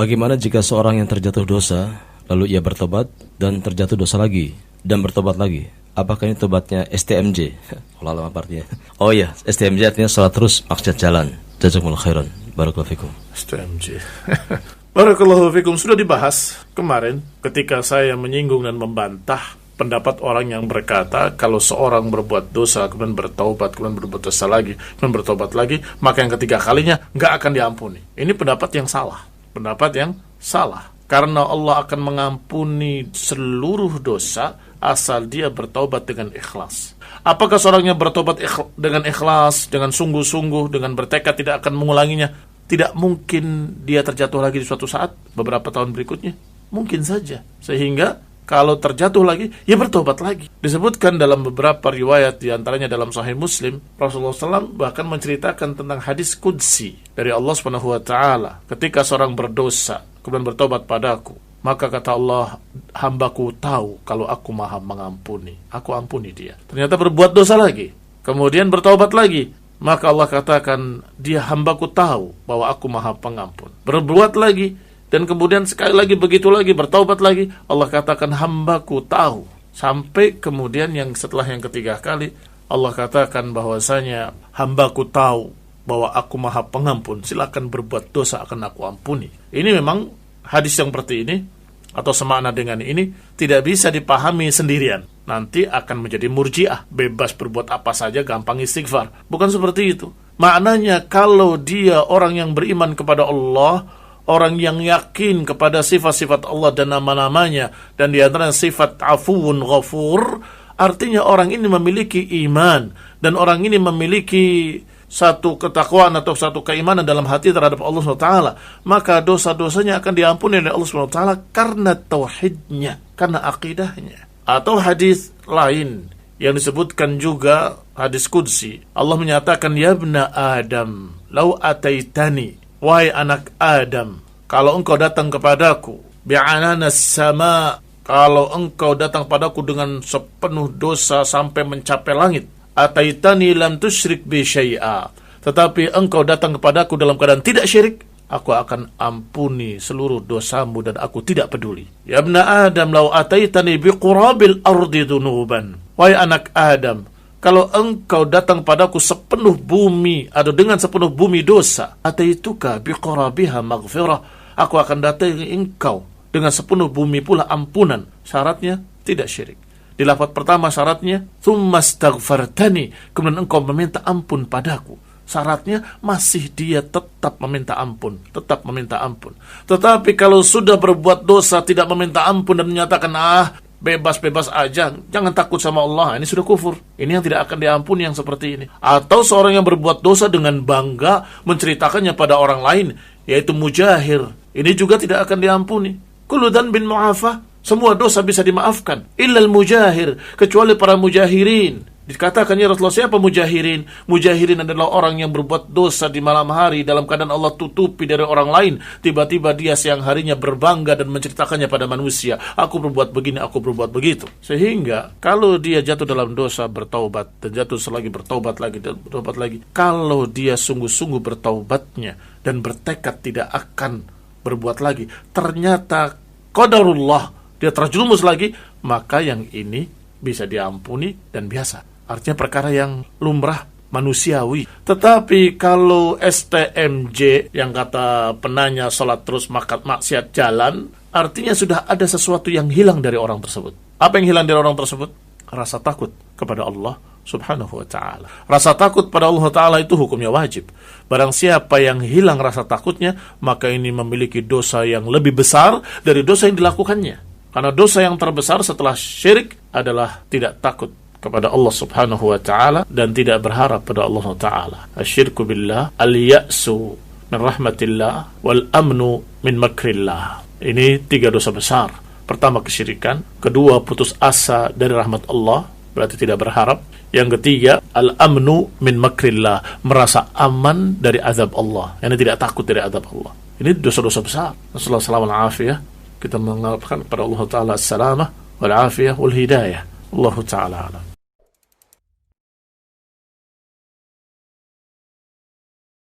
Bagaimana jika seorang yang terjatuh dosa, lalu ia bertobat dan terjatuh dosa lagi, dan bertobat lagi? Apakah ini tobatnya STMJ? Allah alam artinya. Oh iya, STMJ artinya salat terus maksiat jalan. Jazakumullah khairan. Barakallahu fikum. STMJ. Barakallahu fikum. Sudah dibahas kemarin ketika saya menyinggung dan membantah pendapat orang yang berkata kalau seorang berbuat dosa kemudian bertaubat, kemudian berbuat dosa lagi, kemudian bertobat lagi, maka yang ketiga kalinya nggak akan diampuni. Ini pendapat yang salah. Pendapat yang salah. Karena Allah akan mengampuni seluruh dosa asal dia bertaubat dengan ikhlas. Apakah seorangnya bertobat dengan ikhlas, dengan sungguh-sungguh, dengan bertekad tidak akan mengulanginya? Tidak mungkin dia terjatuh lagi di suatu saat beberapa tahun berikutnya. Mungkin saja. Sehingga kalau terjatuh lagi, ya bertobat lagi. Disebutkan dalam beberapa riwayat, diantaranya dalam Sahih Muslim, Rasulullah SAW bahkan menceritakan tentang hadis qudsi dari Allah SWT. Ketika seorang berdosa, kemudian bertobat padaku, maka kata Allah, hambaku tahu kalau aku maha mengampuni. Aku ampuni dia. Ternyata berbuat dosa lagi, kemudian bertobat lagi, maka Allah katakan, dia hambaku tahu bahwa aku maha pengampun. Berbuat lagi, dan kemudian sekali lagi begitu lagi, bertaubat lagi, Allah katakan hambaku tahu. Sampai kemudian yang setelah yang ketiga kali, Allah katakan bahwasanya hambaku tahu bahwa aku maha pengampun, silakan berbuat dosa akan aku ampuni. Ini memang hadis yang seperti ini atau semakna dengan ini tidak bisa dipahami sendirian. Nanti akan menjadi murji'ah, bebas berbuat apa saja, gampang istighfar. Bukan seperti itu. Maknanya kalau dia orang yang beriman kepada Allah, orang yang yakin kepada sifat-sifat Allah dan nama-namanya, dan di antara sifat afuwun ghafur, artinya orang ini memiliki iman, dan orang ini memiliki satu ketakwaan atau satu keimanan dalam hati terhadap Allah SWT, maka dosa-dosanya akan diampuni oleh Allah SWT karena tauhidnya, karena akidahnya. Atau hadis lain yang disebutkan juga, hadis qudsi, Allah menyatakan, ya ibna Adam, lau ataitani, wahai anak Adam, kalau engkau datang kepadaku, bi'ananas sama, kalau engkau datang padaku dengan sepenuh dosa sampai mencapai langit, ataitani lam tusyrik bi syai'a, tetapi engkau datang kepadaku dalam keadaan tidak syirik, aku akan ampuni seluruh dosamu dan aku tidak peduli. Ya ibna Adam, lau ataitani bi qurabil ardi dunuban, wahai anak Adam, kalau engkau datang padaku sepenuh bumi atau dengan sepenuh bumi dosa, ataituka biqarabiha maghfirah, aku akan datangi engkau dengan sepenuh bumi pula ampunan. Syaratnya tidak syirik. Di lafaz pertama syaratnya tsumma astaghfartani, kemudian engkau meminta ampun padaku. Syaratnya masih dia tetap meminta ampun, tetap meminta ampun. Tetapi kalau sudah berbuat dosa tidak meminta ampun dan menyatakan bebas-bebas aja, jangan takut sama Allah, ini sudah kufur. Ini yang tidak akan diampuni yang seperti ini. Atau seorang yang berbuat dosa dengan bangga menceritakannya pada orang lain, yaitu mujahir, ini juga tidak akan diampuni. Kullu dhanbin mu'afah, semua dosa bisa dimaafkan, illal mujahir, kecuali para mujahirin. Dikatakan, ya Rasulullah, siapa mujahirin? Mujahirin adalah orang yang berbuat dosa di malam hari dalam keadaan Allah tutupi dari orang lain. Tiba-tiba dia siang harinya berbangga dan menceritakannya pada manusia. Aku berbuat begini, aku berbuat begitu. Sehingga kalau dia jatuh dalam dosa, bertaubat, dan jatuh selagi bertaubat lagi, dan bertaubat lagi. Kalau dia sungguh-sungguh bertaubatnya dan bertekad tidak akan berbuat lagi, ternyata qadarullah, dia terjerumus lagi, maka yang ini bisa diampuni dan biasa. Artinya perkara yang lumrah, manusiawi. Tetapi kalau STMJ yang kata penanya sholat terus maksiat jalan, artinya sudah ada sesuatu yang hilang dari orang tersebut. Apa yang hilang dari orang tersebut? Rasa takut kepada Allah subhanahu wa ta'ala. Rasa takut pada Allah ta'ala itu hukumnya wajib. Barang siapa yang hilang rasa takutnya, maka ini memiliki dosa yang lebih besar dari dosa yang dilakukannya. Karena dosa yang terbesar setelah syirik adalah tidak takut kepada Allah subhanahu wa ta'ala dan tidak berharap pada Allah ta'ala. Asyirku billah, al-ya'su min rahmatillah, wal amnu min makrillah. Ini 3 dosa besar. Pertama kesyirikan, kedua putus asa dari rahmat Allah, berarti tidak berharap. Yang ketiga, al-amnu min makrillah, merasa aman dari azab Allah, yang tidak takut dari azab Allah. Ini dosa-dosa besar. Assalamualaikum warahmatullahi wabarakatuh. Kita mengharapkan kepada Allah ta'ala as-salamah wal afiyah wal hidayah. Allah ta'ala alam.